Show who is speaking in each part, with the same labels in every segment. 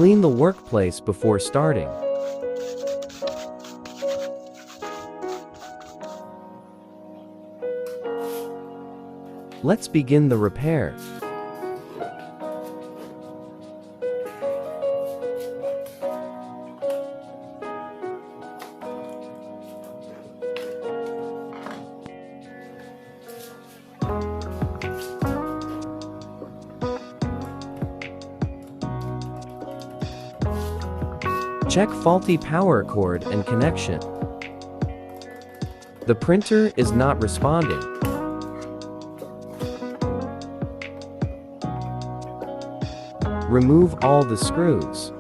Speaker 1: Clean the workplace before starting. Let's begin the repair. Check faulty power cord and connection. The printer is not responding. Remove all the screws.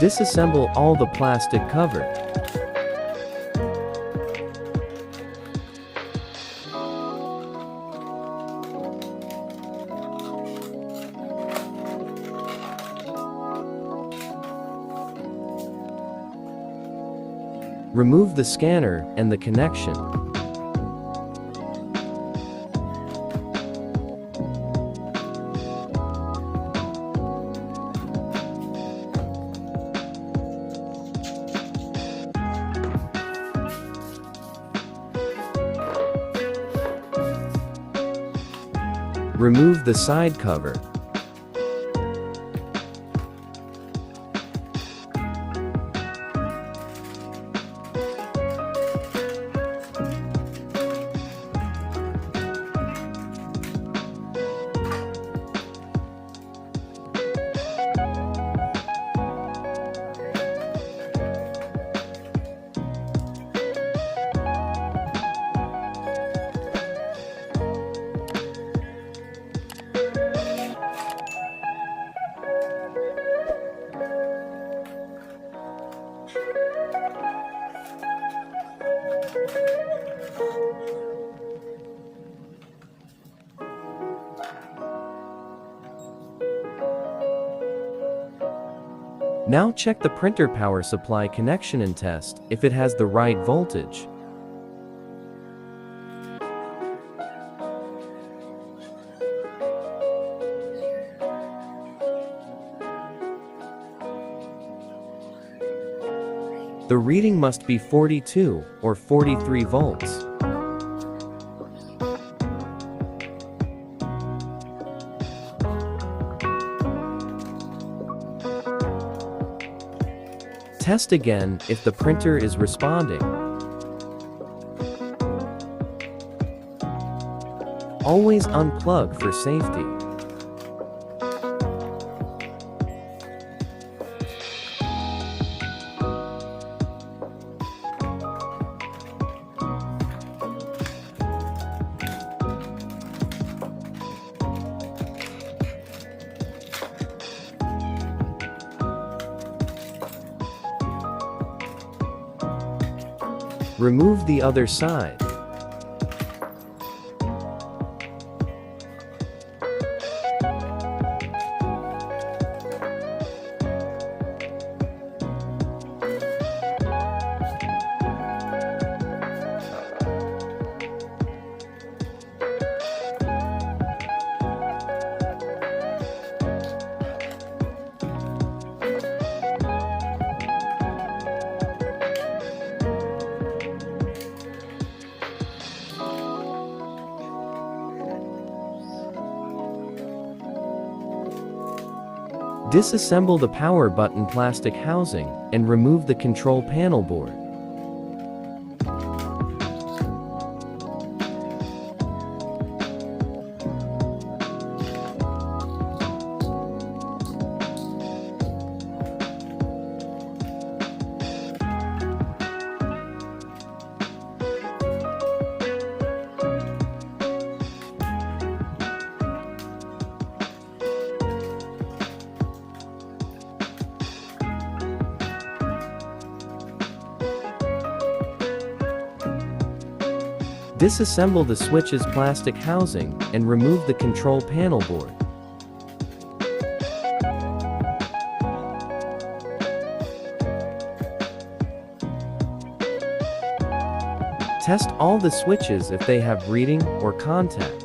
Speaker 1: Disassemble all the plastic cover. Remove the scanner and the connection. Remove the side cover. Now check the printer power supply connection and test if it has the right voltage. The reading must be 42 or 43 volts. Test again if the printer is responding. Always unplug for safety. Remove the other side. Disassemble the power button plastic housing and remove the control panel board. Disassemble the switch's plastic housing and remove the control panel board. Test all the switches if they have reading or contact.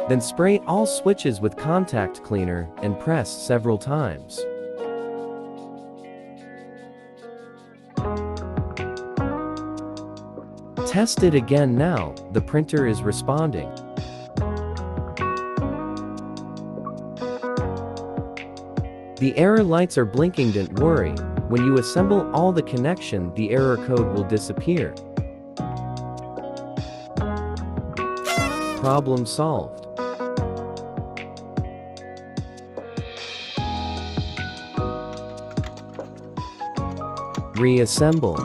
Speaker 1: Then spray all switches with contact cleaner and press several times. Test it again now, the printer is responding. The error lights are blinking, don't worry. When you assemble all the connection, the error code will disappear. Problem solved. Reassemble.